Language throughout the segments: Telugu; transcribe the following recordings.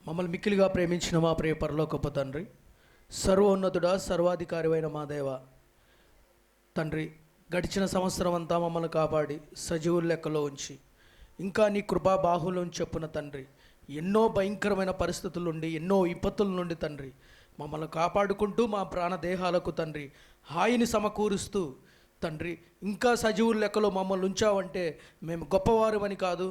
మమ్మల్ని మిక్కిలిగా ప్రేమించిన మా ప్రియ పరలోకపు తండ్రి, సర్వోన్నతుడా, సర్వాధికారివైన మా దేవ తండ్రి, గడిచిన సంవత్సరం అంతా మమ్మల్ని కాపాడి సజీవుల లెక్కలో ఉంచి ఇంకా నీ కృపా బాహుల్యం చెప్పున తండ్రి, ఎన్నో భయంకరమైన పరిస్థితుల నుండి, ఎన్నో విపత్తుల నుండి తండ్రి మమ్మల్ని కాపాడుకుంటూ మా ప్రాణదేహాలకు తండ్రి హాయిని సమకూరుస్తూ తండ్రి ఇంకా సజీవుల లెక్కలో మమ్మల్ని ఉంచావంటే మేము గొప్పవారమని కాదు,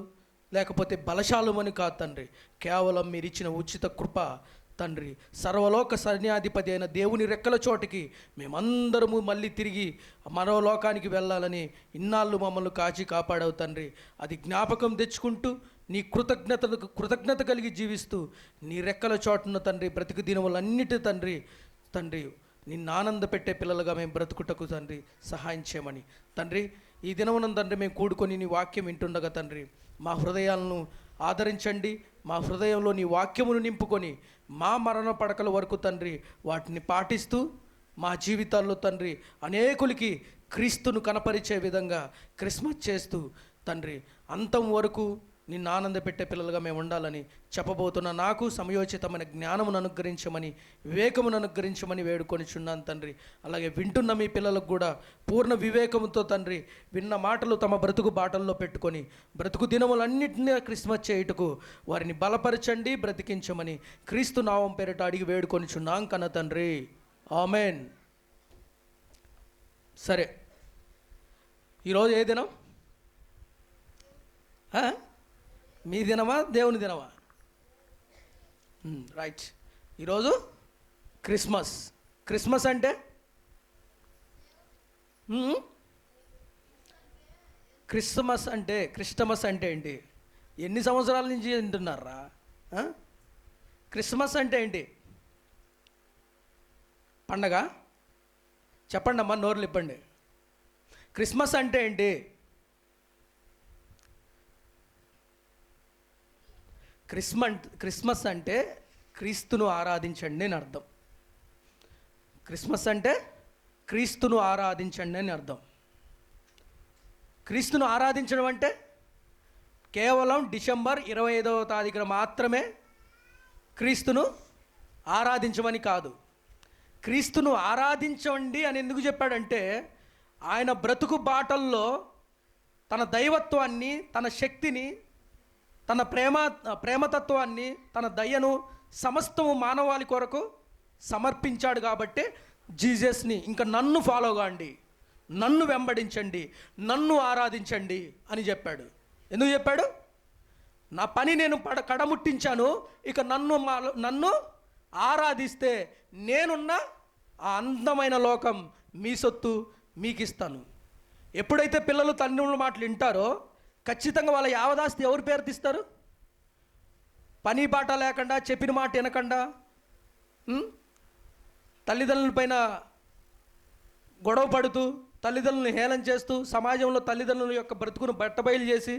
లేకపోతే బలశాలమని కాదు తండ్రి. కేవలం మీరు ఇచ్చిన ఉచిత కృప తండ్రి. సర్వలోక సైన్యాధిపతి అయిన దేవుని రెక్కల చోటికి మేమందరము మళ్ళీ తిరిగి మరో లోకానికి వెళ్ళాలని ఇన్నాళ్ళు మమ్మల్ని కాచి కాపాడవు తండ్రి. అది జ్ఞాపకం తెచ్చుకుంటూ నీ కృతజ్ఞత కలిగి జీవిస్తూ నీ రెక్కల చోటున తండ్రి బ్రతుకు దినములన్నిటి తండ్రి నిన్ను ఆనంద పెట్టే పిల్లలుగా మేము బ్రతుకుటకు తండ్రి సహాయం చేయమని తండ్రి. ఈ దినమున తండ్రి మేము కూడుకొని నీ వాక్యం వింటుండగా తండ్రి మా హృదయాలను ఆదరించండి. మా హృదయంలో నీ వాక్యమును నింపుకొని మా మరణ పడకల వరకు తండ్రి వాటిని పాటిస్తూ మా జీవితాల్లో తండ్రి అనేకులకి క్రీస్తును కనపరిచే విధంగా క్రిస్మస్ చేస్తూ తండ్రి అంతం వరకు నిన్ను ఆనంద పెట్టే పిల్లలుగా మేము ఉండాలని చెప్పబోతున్న నాకు సమయోచితమైన జ్ఞానమును అనుగ్రహించమని, వివేకమును అనుగ్రహించమని వేడుకొనిచున్నాను తండ్రి. అలాగే వింటున్న మీ పిల్లలకు కూడా పూర్ణ వివేకంతో తండ్రి విన్న మాటలు తమ బ్రతుకు బాటల్లో పెట్టుకొని బ్రతుకు దినములన్నింటినీ క్రిస్మస్ చేయుటకు వారిని బలపరచండి, బ్రతికించమని క్రీస్తు నామం పేరిట అడిగి వేడుకొనిచున్నాం కన్న తండ్రి, ఆమెన్. సరే, ఈరోజు ఏ దినం? మీ దినమా, దేవుని దినమా? రైట్. ఈరోజు క్రిస్మస్. క్రిస్మస్ అంటే క్రిస్టమస్ అంటే ఏంటి? ఎన్ని సంవత్సరాల నుంచి వింటున్నారా? క్రిస్మస్ అంటే ఏంటి? పండగ? చెప్పండి అమ్మా, నోర్లు ఇప్పండి. క్రిస్మస్ అంటే ఏంటి? క్రిస్మస్ అంటే క్రీస్తును ఆరాధించండి అని అర్థం. క్రిస్మస్ అంటే క్రీస్తును ఆరాధించండి అని అర్థం. క్రీస్తును ఆరాధించడం అంటే కేవలం డిసెంబర్ 25వ తారీఖున మాత్రమే క్రీస్తును ఆరాధించమని కాదు. క్రీస్తును ఆరాధించండి అని ఎందుకు చెప్పాడంటే ఆయన బ్రతుకు బాటల్లో తన దైవత్వాన్ని, తన శక్తిని, తన ప్రేమతత్వాన్ని, తన దయను సమస్తము మానవాళి కొరకు సమర్పించాడు. కాబట్టి జీసస్ని ఇంకా నన్ను ఫాలో కాండి, నన్ను వెంబడించండి, నన్ను ఆరాధించండి అని చెప్పాడు. ఎందుకు చెప్పాడు? నా పని నేను కడముట్టించాను, ఇక నన్ను ఆరాధిస్తే నేనున్న ఆ అందమైన లోకం మీ సొత్తు మీకు ఇస్తాను. ఎప్పుడైతే పిల్లలు తండ్రుల మాటలు వింటారో ఖచ్చితంగా వాళ్ళ యావదాస్తి ఎవరు పేరు తీస్తారు? పని బాట లేకుండా, చెప్పిన మాట వినకుండా, తల్లిదండ్రుల పైన గొడవ పడుతూ, తల్లిదండ్రులను హేళన చేస్తూ, సమాజంలో తల్లిదండ్రుల యొక్క బ్రతుకును బట్టబయలు చేసి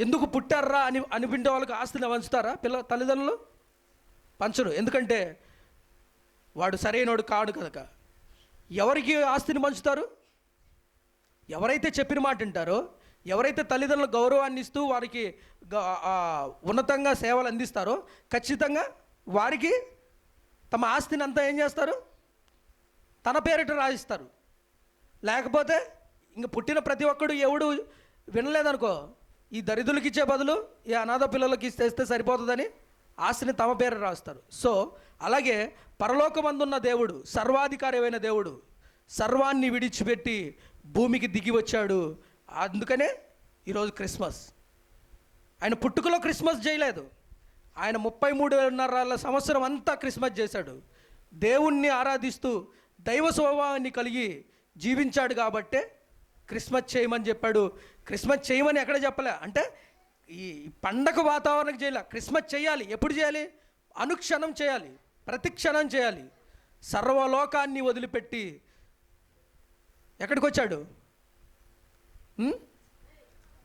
ఎందుకు పుట్టారా అని అనిపించే వాళ్ళకి ఆస్తిని పంచుతారా? తల్లిదండ్రులు పంచరు. ఎందుకంటే వాడు సరైనవాడు కాడు కనుక. ఎవరికి ఆస్తిని పంచుతారు? ఎవరైతే చెప్పిన మాట వింటారో, ఎవరైతే తల్లిదండ్రుల గౌరవాన్ని ఇస్తూ వారికి ఉన్నతంగా సేవలు అందిస్తారో ఖచ్చితంగా వారికి తమ ఆస్తిని అంతా ఏం చేస్తారు? తన పేరిట రాయిస్తారు. లేకపోతే ఇంక పుట్టిన ప్రతి ఒక్కడు ఎవడు వినలేదనుకో, ఈ దరిద్రులకి ఇచ్చే బదులు ఈ అనాథ పిల్లలకి ఇస్తే సరిపోతుందని ఆస్తిని తమ పేరు రాస్తారు. సో అలాగే పరలోకమందున్న దేవుడు, సర్వాధికారమైన దేవుడు సర్వాన్ని విడిచిపెట్టి భూమికి దిగి వచ్చాడు. అందుకనే ఈరోజు క్రిస్మస్. ఆయన పుట్టుకలో క్రిస్మస్ చేయలేదు. ఆయన 33.5 సంవత్సరం అంతా క్రిస్మస్ చేశాడు. దేవుణ్ణి ఆరాధిస్తూ దైవ స్వభావాన్ని కలిగి జీవించాడు కాబట్టే క్రిస్మస్ చేయమని చెప్పాడు. క్రిస్మస్ చేయమని ఎక్కడ చెప్పలే. అంటే ఈ పండగ వాతావరణం చేయలే. క్రిస్మస్ చేయాలి. ఎప్పుడు చేయాలి? అనుక్షణం చేయాలి, ప్రతి క్షణం చేయాలి. సర్వలోకాన్ని వదిలిపెట్టి ఎక్కడికి వచ్చాడు?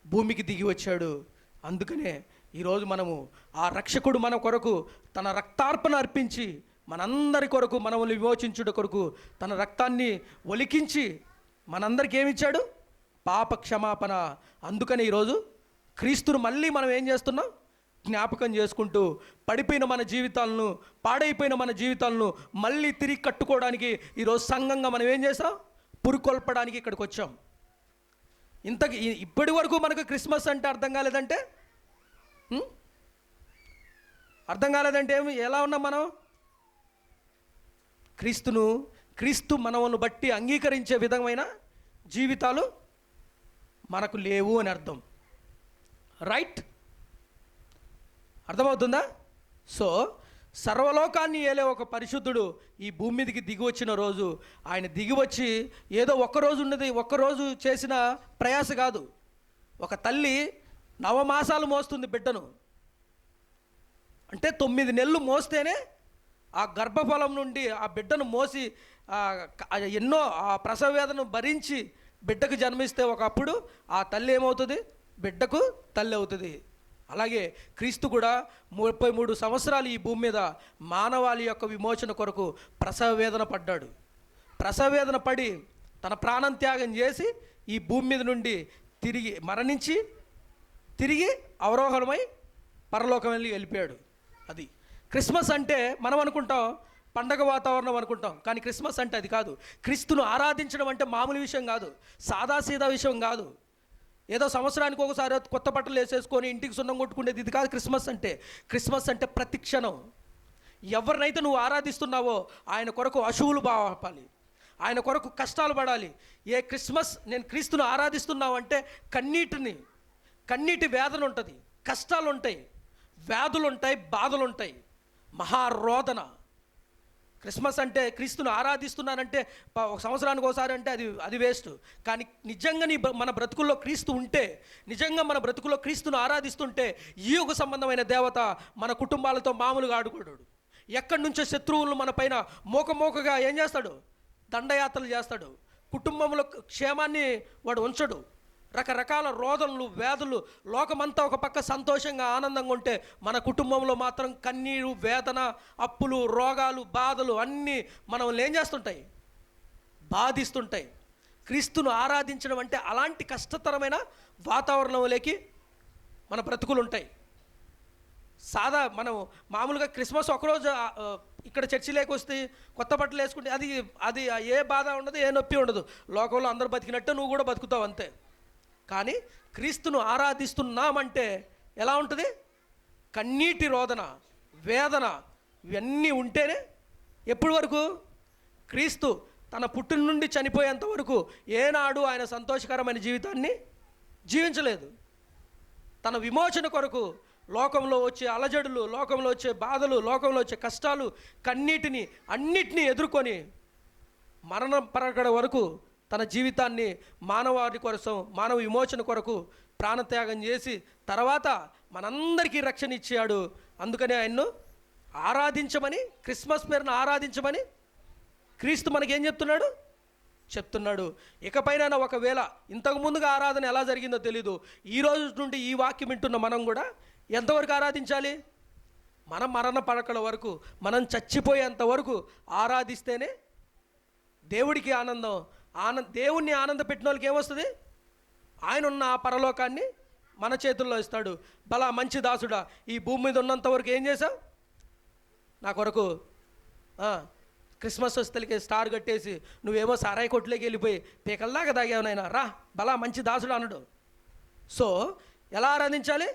భూమికి దిగి వచ్చాడు. అందుకనే ఈరోజు మనము ఆ రక్షకుడు మన కొరకు తన రక్తార్పణ అర్పించి మనందరి కొరకు, మనల్ని విమోచించుట కొరకు తన రక్తాన్ని ఒలికించి మనందరికి ఏమిచ్చాడు? పాప క్షమాపణ. అందుకని ఈరోజు క్రీస్తును మళ్ళీ మనం ఏం చేస్తున్నాం? జ్ఞాపకం చేసుకుంటూ పడిపోయిన మన జీవితాలను, పాడైపోయిన మన జీవితాలను మళ్ళీ తిరిగి కట్టుకోవడానికి ఈరోజు సంఘంగా మనం ఏం చేసాం? పురుకొల్పడానికి ఇక్కడికి వచ్చాం. ఇప్పటి వరకు మనకు క్రిస్మస్ అంటే అర్థం కాలేదంటే ఎలా ఉన్నాం మనం? క్రీస్తు మనల్ని బట్టి అంగీకరించే విధమైన జీవితాలు మనకు లేవు అని అర్థం. రైట్? అర్థమవుతుందా? సో సర్వలోకాన్ని ఏలే ఒక పరిశుద్ధుడు ఈ భూమి మీదకి దిగి వచ్చిన రోజు, ఆయన దిగి వచ్చి ఏదో ఒక్కరోజు చేసిన ప్రయాస కాదు. ఒక తల్లి 9 మాసాలు మోస్తుంది బిడ్డను, అంటే 9 నెలలు మోస్తేనే ఆ గర్భఫలం నుండి ఆ బిడ్డను మోసి ఎన్నో ఆ ప్రసవ వేదనను భరించి బిడ్డకు జన్మిస్తే ఒకప్పుడు ఆ తల్లి ఏమవుతుంది? బిడ్డకు తల్లి అవుతుంది. అలాగే క్రీస్తు కూడా 33 సంవత్సరాలు ఈ భూమి మీద మానవాళి యొక్క విమోచన కొరకు ప్రసవ వేదన పడ్డాడు. ప్రసవ వేదన పడి తన ప్రాణం త్యాగం చేసి ఈ భూమి మీద నుండి తిరిగి మరణించి తిరిగి అవరోహణమై పరలోకం వెళ్ళిపోయాడు. అది క్రిస్మస్ అంటే మనం అనుకుంటాం పండగ వాతావరణం అనుకుంటాం, కానీ క్రిస్మస్ అంటే అది కాదు. క్రీస్తును ఆరాధించడం అంటే మామూలు విషయం కాదు, సాదాసీదా విషయం కాదు. ఏదో సంవత్సరానికి ఒకసారి కొత్త బట్టలు వేసేసుకొని ఇంటికి సున్నం కొట్టుకునేది ఇది కాదు క్రిస్మస్ అంటే. క్రిస్మస్ అంటే ప్రతి క్షణం ఎవరినైతే నువ్వు ఆరాధిస్తున్నావో ఆయన కొరకు అశువులు బాపాలి, ఆయన కొరకు కష్టాలు పడాలి. నేను క్రీస్తును ఆరాధిస్తున్నావు అంటే కన్నీటి వేదన ఉంటుంది, కష్టాలు ఉంటాయి, వ్యాధులు ఉంటాయి, బాధలు ఉంటాయి, మహారోదన. క్రిస్మస్ అంటే క్రీస్తును ఆరాధిస్తున్నానంటే ఒక సంవత్సరానికి ఒకసారి అంటే అది వేస్ట్. కానీ నిజంగా మన బ్రతుకుల్లో క్రీస్తు ఉంటే, నిజంగా మన బ్రతుకుల్లో క్రీస్తును ఆరాధిస్తుంటే ఈ యుగ సంబంధమైన దేవత మన కుటుంబాలతో మామూలుగా ఆడుకోడు. ఎక్కడి నుంచో శత్రువులను మన పైన మోకగా ఏం చేస్తాడు? దండయాత్రలు చేస్తాడు. కుటుంబంలో క్షేమాన్ని వాడు ఉంచడు. రకరకాల రోదనలు, వ్యాధులు, లోకమంతా ఒక పక్క సంతోషంగా ఆనందంగా ఉంటే మన కుటుంబంలో మాత్రం కన్నీరు, వేదన, అప్పులు, రోగాలు, బాధలు అన్నీ మనం ఏం చేస్తుంటాయి? బాధిస్తుంటాయి. క్రీస్తును ఆరాధించడం అంటే అలాంటి కష్టతరమైన వాతావరణంలోకి మన బ్రతుకులు ఉంటాయి. మనం మామూలుగా క్రిస్మస్ ఒకరోజు ఇక్కడ చర్చిలోకి వస్తే కొత్త బట్టలు వేసుకుంటే అది ఏ బాధ ఉండదు, ఏ నొప్పి ఉండదు. లోకంలో అందరూ బతికినట్టు నువ్వు కూడా బతుకుతావు అంతే. కానీ క్రీస్తును ఆరాధిస్తున్నామంటే ఎలా ఉంటుంది? కన్నీటి రోదన, వేదన ఇవన్నీ ఉంటేనే. ఎప్పటి వరకు? క్రీస్తు తన పుట్టిన నుండి చనిపోయేంత వరకు ఏనాడు ఆయన సంతోషకరమైన జీవితాన్ని జీవించలేదు. తన విమోచన కొరకు లోకంలో వచ్చే అలజడులు, లోకంలో వచ్చే బాధలు, లోకంలో వచ్చే కష్టాలు, అన్నిటినీ ఎదుర్కొని మరణం పరగడ వరకు తన జీవితాన్ని మానవాడి కోసం, మానవ విమోచన కొరకు ప్రాణత్యాగం చేసి తర్వాత మనందరికీ రక్షణ ఇచ్చాడు. అందుకనే ఆయన్ను ఆరాధించమని, క్రిస్మస్ పేరును ఆరాధించమని క్రీస్తు మనకేం చెప్తున్నాడు. ఇకపైన ఒకవేళ ఇంతకు ముందుగా ఆరాధన ఎలా జరిగిందో తెలీదు, ఈ రోజు నుండి ఈ వాక్యం వింటున్న మనం కూడా ఎంతవరకు ఆరాధించాలి? మనం మరణ పడకల వరకు, మనం చచ్చిపోయేంత వరకు ఆరాధిస్తేనే దేవుడికి దేవుణ్ణి ఆనంద పెట్టిన వాళ్ళకి ఏమొస్తుంది? ఆయన ఉన్న ఆ పరలోకాన్ని మన చేతుల్లో ఇస్తాడు. బలా మంచి దాసుడా, ఈ భూమి మీద ఉన్నంత వరకు ఏం చేసావు? నా కొరకు క్రిస్మస్ వస్తలకి స్టార్ కట్టేసి నువ్వేమో సారాయి కొట్లోకి వెళ్ళిపోయి పీకల్లాగా తాగావు నాయనా, రా బలా మంచి దాసుడు అన్నాడు. సో ఎలా ఆరాధించాలి?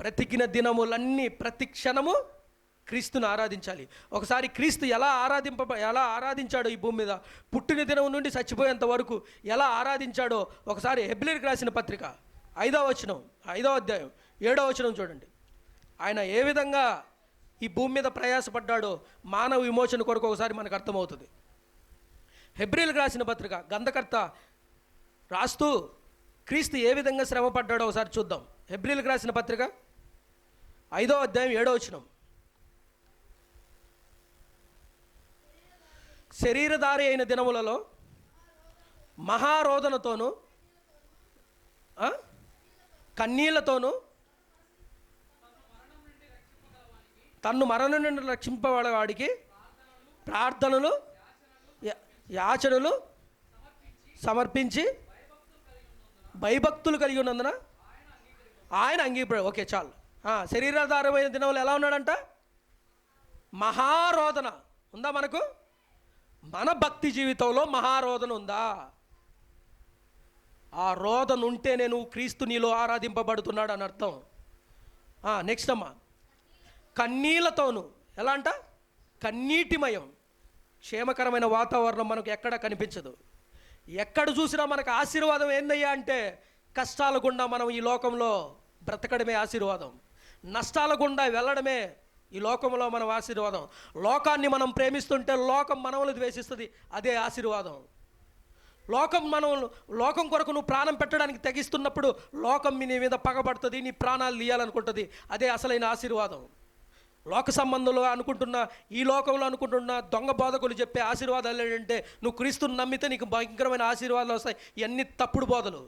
బ్రతికిన దినములన్నీ ప్రతి క్షణము క్రీస్తుని ఆరాధించాలి. ఒకసారి క్రీస్తు ఎలా ఆరాధించాడో ఈ భూమి మీద, పుట్టిన దినం నుండి చచ్చిపోయేంత వరకు ఎలా ఆరాధించాడో ఒకసారి హెబ్రీయులకు రాసిన పత్రిక 5వ అధ్యాయం 7వ వచనం చూడండి. ఆయన ఏ విధంగా ఈ భూమి మీద ప్రయాసపడ్డాడో మానవ విమోచన కొరకు ఒకసారి మనకు అర్థమవుతుంది. హెబ్రీయులకు రాసిన పత్రిక గ్రంథకర్త రాస్తూ క్రీస్తు ఏ విధంగా శ్రమ పడ్డాడో ఒకసారి చూద్దాం. హెబ్రీయులకు రాసిన పత్రిక 5వ అధ్యాయం 7వ వచనం. శరీరధారి అయిన దినములలో మహారోదనతోనూ కన్నీళ్లతోనూ తన్ను మరణం నుండి రక్షింపబడేవాడికి ప్రార్థనలు, యాచనలు సమర్పించి భయభక్తులు కలిగి ఉన్నందున ఆయన ఓకే చాలు. శరీరాధారమైన దినములు ఎలా ఉన్నాడంట? మహారోదన ఉందా మనకు? మన భక్తి జీవితంలో మహారోదన ఉందా? ఆ రోదన ఉంటేనే నువ్వు క్రీస్తు నీలో ఆరాధింపబడుతున్నాడు అని అర్థం. నెక్స్ట్ అమ్మా, కన్నీళ్లతోను. ఎలా అంట? కన్నీటిమయం. క్షేమకరమైన వాతావరణం మనకు ఎక్కడ కనిపించదు. ఎక్కడ చూసినా మనకు ఆశీర్వాదం ఏందయ్యా అంటే, కష్టాల గుండా మనం ఈ లోకంలో బ్రతకడమే ఆశీర్వాదం. నష్టాల గుండా వెళ్ళడమే ఈ లోకంలో మనం ఆశీర్వాదం. లోకాన్ని మనం ప్రేమిస్తుంటే లోకం మనల్ని ద్వేషిస్తుంది, అదే ఆశీర్వాదం. లోకం కొరకు నువ్వు ప్రాణం పెట్టడానికి తెగిస్తున్నప్పుడు లోకం నీ మీద పగబడుతుంది, నీ ప్రాణాలు తీయాలనుకుంటుంది, అదే అసలైన ఆశీర్వాదం. లోక సంబంధంలో అనుకుంటున్న, ఈ లోకంలో అనుకుంటున్న దొంగ బోధకులు చెప్పే ఆశీర్వాదాలు ఏంటంటే, నువ్వు క్రీస్తుని నమ్మితే నీకు భయంకరమైన ఆశీర్వాదాలు వస్తాయి. ఇవన్నీ తప్పుడు బోధలు.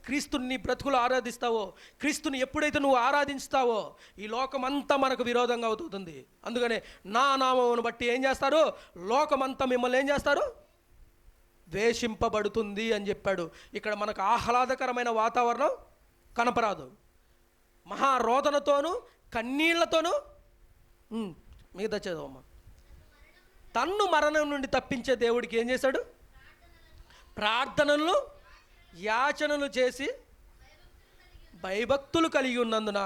క్రీస్తుని బ్రతుకులు ఆరాధిస్తావో, క్రీస్తుని ఎప్పుడైతే నువ్వు ఆరాధిస్తావో ఈ లోకమంతా మనకు విరోధంగా అవుతుంది. అందుకనే నా నామమును బట్టి ఏం చేస్తారు? లోకమంతా మిమ్మల్ని ఏం చేస్తారు? ద్వేషింపబడుతుంది అని చెప్పాడు. ఇక్కడ మనకు ఆహ్లాదకరమైన వాతావరణం కనపరాదు. మహారోదనతోనూ కన్నీళ్లతోనూ మిగతా చదవమ్మా. తన్ను మరణం నుండి తప్పించే దేవుడికి ఏం చేశాడు? ప్రార్థనలు యాచనలు చేసి భయభక్తులు కలిగి ఉన్నందున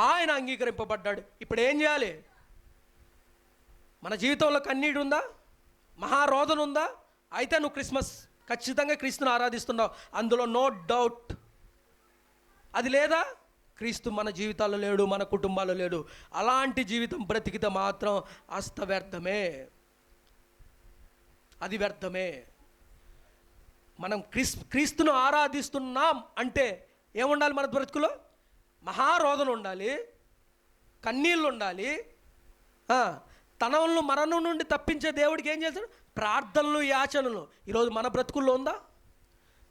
ఆయన అంగీకరింపబడ్డాడు. ఇప్పుడు ఏం చేయాలి? మన జీవితంలో కన్నీడు ఉందా? మహారోదన ఉందా? అయితే నువ్వు ఖచ్చితంగా క్రీస్తుని ఆరాధిస్తున్నావు, అందులో నో డౌట్. అది లేదా, క్రీస్తు మన జీవితాల్లో లేడు, మన కుటుంబాల్లో లేడు. అలాంటి జీవితం బ్రతికితే మాత్రం అస్తవ్యర్థమే, అది వ్యర్థమే. మనం క్రీస్తును ఆరాధిస్తున్నాం అంటే ఏముండాలి? మన బ్రతుకులో మహారోదన ఉండాలి, కన్నీళ్ళు ఉండాలి. తనను మరణం నుండి తప్పించే దేవుడికి ఏం చేశాడు? ప్రార్థనలు యాచనలు. ఈరోజు మన బ్రతుకుల్లో ఉందా?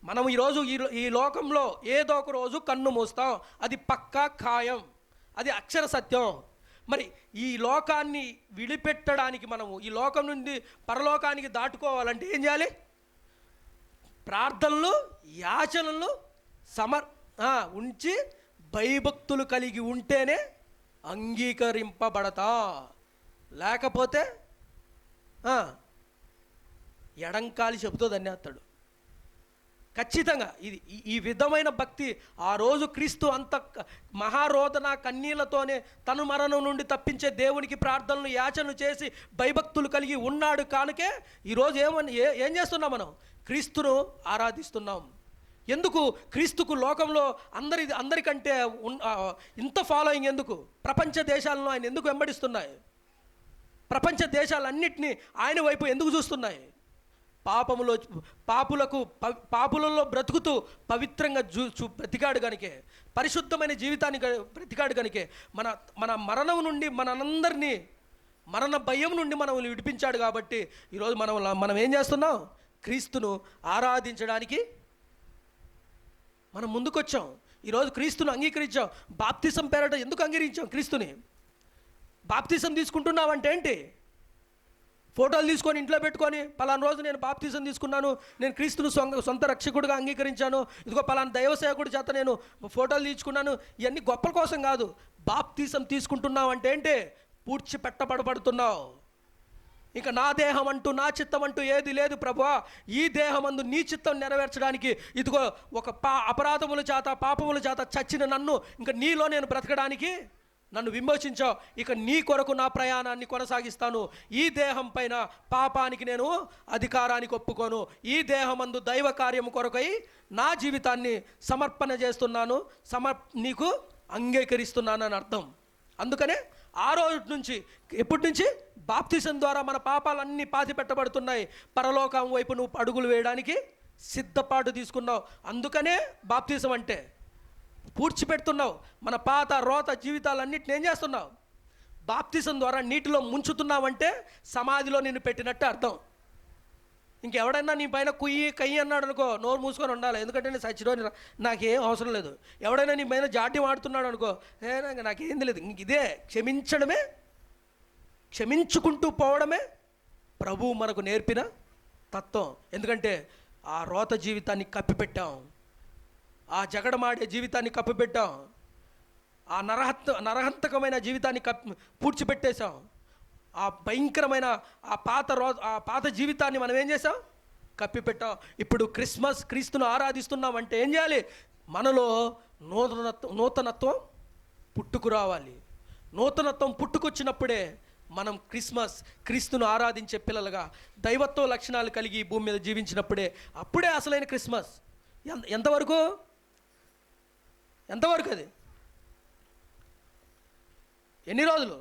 మనం ఈరోజు ఈ లోకంలో ఏదో ఒక రోజు కన్ను మూస్తాం, అది పక్కా ఖాయం, అది అక్షర సత్యం. మరి ఈ లోకాన్ని విడిపెట్టడానికి, మనము ఈ లోకం నుండి పరలోకానికి దాటుకోవాలంటే ఏం చేయాలి? ప్రార్థనలు యాచనలు ఉంచి భయభక్తులు కలిగి ఉంటేనే అంగీకరింపబడతా. లేకపోతే ఎడంకాలి చెబుతుంది అన్నేస్తాడు. ఖచ్చితంగా ఈ విధమైన భక్తి ఆ రోజు క్రీస్తు అంత మహారోదన కన్నీళ్లతోనే తను మరణం నుండి తప్పించే దేవునికి ప్రార్థనలు యాచనలు చేసి భయభక్తులు కలిగి ఉన్నాడు. కానుకే ఈరోజు ఏం చేస్తున్నాం? మనం క్రీస్తును ఆరాధిస్తున్నాం. ఎందుకు? క్రీస్తుకు లోకంలో అందరికంటే ఇంత ఫాలోయింగ్ ఎందుకు? ప్రపంచ దేశాలను ఆయన ఎందుకు వెంబడిస్తున్నాయి? ప్రపంచ దేశాలన్నింటినీ ఆయన వైపు ఎందుకు చూస్తున్నాయి? పాపులలో బ్రతుకుతూ పవిత్రంగా బ్రతికాడు కనుకే, పరిశుద్ధమైన జీవితాన్ని బ్రతికాడు కనుకే మన మరణం నుండి మనందరినీ మరణ భయం నుండి మనం విడిపించాడు. కాబట్టి ఈరోజు మనం ఏం చేస్తున్నాం? క్రీస్తును ఆరాధించడానికి మనం ముందుకొచ్చాం. ఈరోజు క్రీస్తును అంగీకరించాం. బాప్తిసం పేరట ఎందుకు అంగీకరించాం క్రీస్తుని? బాప్తిసం తీసుకుంటున్నావంటే ఏంటి? ఫోటోలు తీసుకొని ఇంట్లో పెట్టుకొని, పలానా రోజు నేను బాప్తిజం తీసుకున్నాను, నేను క్రీస్తును సొంత రక్షకుడిగా అంగీకరించాను, ఇదిగో పలానా దైవ సేవకుడి చేత నేను ఫోటోలు తీసుకున్నాను, ఇవన్నీ గొప్పల కోసం కాదు. బాప్తిజం తీసుకుంటున్నావు అంటే ఏంటి? పూడ్చిపెట్టబడుతున్నావు. ఇక నా దేహం అంటూ నా చిత్తం అంటూ ఏది లేదు ప్రభువా, ఈ దేహమందు నీ చిత్తం నెరవేర్చడానికి ఇదిగో ఒక అపరాధముల చేత పాపముల చేత చచ్చిన నన్ను ఇంకా నీలో నేను బ్రతకడానికి నన్ను విమోచించావు. ఇక నీ కొరకు నా ప్రయాణాన్ని కొనసాగిస్తాను. ఈ దేహం పైన పాపానికి నేను అధికారానికి ఒప్పుకోను. ఈ దేహమందు దైవ కార్యము కొరకై నా జీవితాన్ని సమర్పణ చేస్తున్నాను, నీకు అంగీకరిస్తున్నాను అని అర్థం. అందుకనే ఆ రోజు నుంచి, ఎప్పటి నుంచి? బాప్తిసం ద్వారా మన పాపాలన్నీ పాతి పెట్టబడుతున్నాయి. పరలోకం వైపు నువ్వు అడుగులు వేయడానికి సిద్ధపాటు తీసుకున్నావు. అందుకనే బాప్తిసం అంటే పూడ్చిపెడుతున్నావు. మన పాత రోత జీవితాలన్నిటిని ఏం చేస్తున్నావు? బాప్తిసం ద్వారా నీటిలో ముంచుతున్నావంటే సమాధిలో నిన్ను పెట్టినట్టు అర్థం. ఇంకెవడైనా నీ పైన కయ్యి అన్నాడు అనుకో, నోరు మూసుకొని ఉండాలి. ఎందుకంటే నేను సచ్చిరోని, నాకేం అవసరం లేదు. ఎవడైనా నీ పైన జాడ్యం ఆడుతున్నాడు అనుకో, నాకేం తెలియదు. ఇంక ఇదే క్షమించడమే, క్షమించుకుంటూ పోవడమే ప్రభువు మనకు నేర్పిన తత్వం. ఎందుకంటే ఆ రోత జీవితాన్ని కప్పిపెట్టాం. ఆ జగడమాడే జీవితాన్ని కప్పిపెట్టాం. ఆ నరహంతకమైన జీవితాన్ని పూడ్చిపెట్టేశాం. ఆ భయంకరమైన ఆ పాత జీవితాన్ని మనం ఏం చేసాం? కప్పిపెట్టాం. ఇప్పుడు క్రీస్తును ఆరాధిస్తున్నాం అంటే ఏం చేయాలి? మనలో నూతనత్వం పుట్టుకురావాలి. నూతనత్వం పుట్టుకొచ్చినప్పుడే మనం క్రీస్తును ఆరాధించే పిల్లలుగా, దైవత్వ లక్షణాలు కలిగి ఈ భూమి మీద జీవించినప్పుడే, అప్పుడే అసలైన క్రిస్మస్. ఎంతవరకు అది? ఎన్ని రోజులు?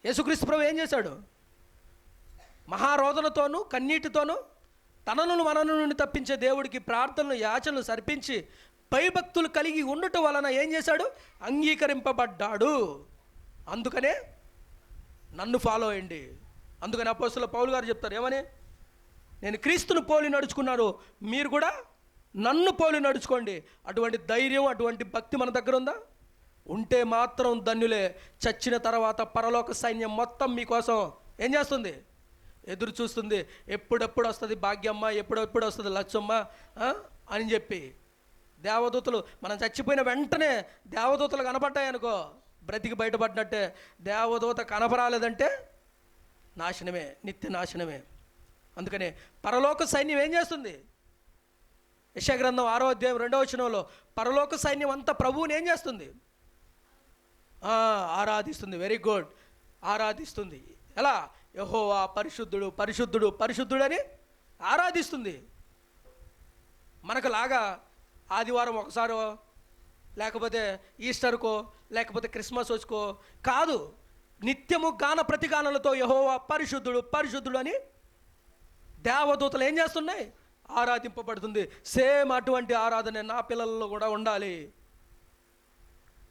యేసుక్రీస్తు ప్రభు ఏం చేశాడు? మహారోదనతోనూ కన్నీటితోనూ తనను మనను నుండి తప్పించే దేవుడికి ప్రార్థనలు యాచనలు సర్పించి భయభక్తులు కలిగి ఉండటం వలన ఏం చేశాడు? అంగీకరింపబడ్డాడు. అందుకనే నన్ను ఫాలో అయ్యండి. అందుకని అపోస్తలుల పౌలు గారు చెప్తారు ఏమని? నేను క్రీస్తును పోలి నడుచుకున్నాను, మీరు కూడా నన్ను పోలి నడుచుకోండి. అటువంటి ధైర్యం, అటువంటి భక్తి మన దగ్గర ఉందా? ఉంటే మాత్రం ధన్యులే. చచ్చిన తర్వాత పరలోక సైన్యం మొత్తం మీకోసం ఏం చేస్తుంది? ఎదురు చూస్తుంది. ఎప్పుడెప్పుడు వస్తుంది భాగ్యమ్మ, ఎప్పుడెప్పుడు వస్తుంది లచ్చమ్మ అని చెప్పి. దేవదూతలు మనం చచ్చిపోయిన వెంటనే దేవదూతలు కనపడ్డాయనుకో, బ్రతికి బయటపడినట్టే. దేవదూత కనపరాలేదంటే నాశనమే, నిత్య నాశనమే. అందుకనే పరలోక సైన్యం ఏం చేస్తుంది? యెషయా గ్రంథం 6వ అధ్యాయం 2వ వచనంలో పరలోక సైన్యం అంతా ప్రభువుని ఏం చేస్తుంది? ఆరాధిస్తుంది. వెరీ గుడ్, ఆరాధిస్తుంది. ఎలా? యెహోవా పరిశుద్ధుడు, పరిశుద్ధుడు, పరిశుద్ధుడని ఆరాధిస్తుంది. మనకులాగా ఆదివారం ఒకసారో, లేకపోతే ఈస్టర్కో, లేకపోతే క్రిస్మస్ వచ్చుకో కాదు. నిత్యము గాన ప్రతిగానాలతో యెహోవా పరిశుద్ధుడు, పరిశుద్ధుడు అని దేవదూతలు ఏం చేస్తున్నాయి? ఆరాధింపబడుతుంది. సేమ్ అటువంటి ఆరాధన నా పిల్లల్లో కూడా ఉండాలి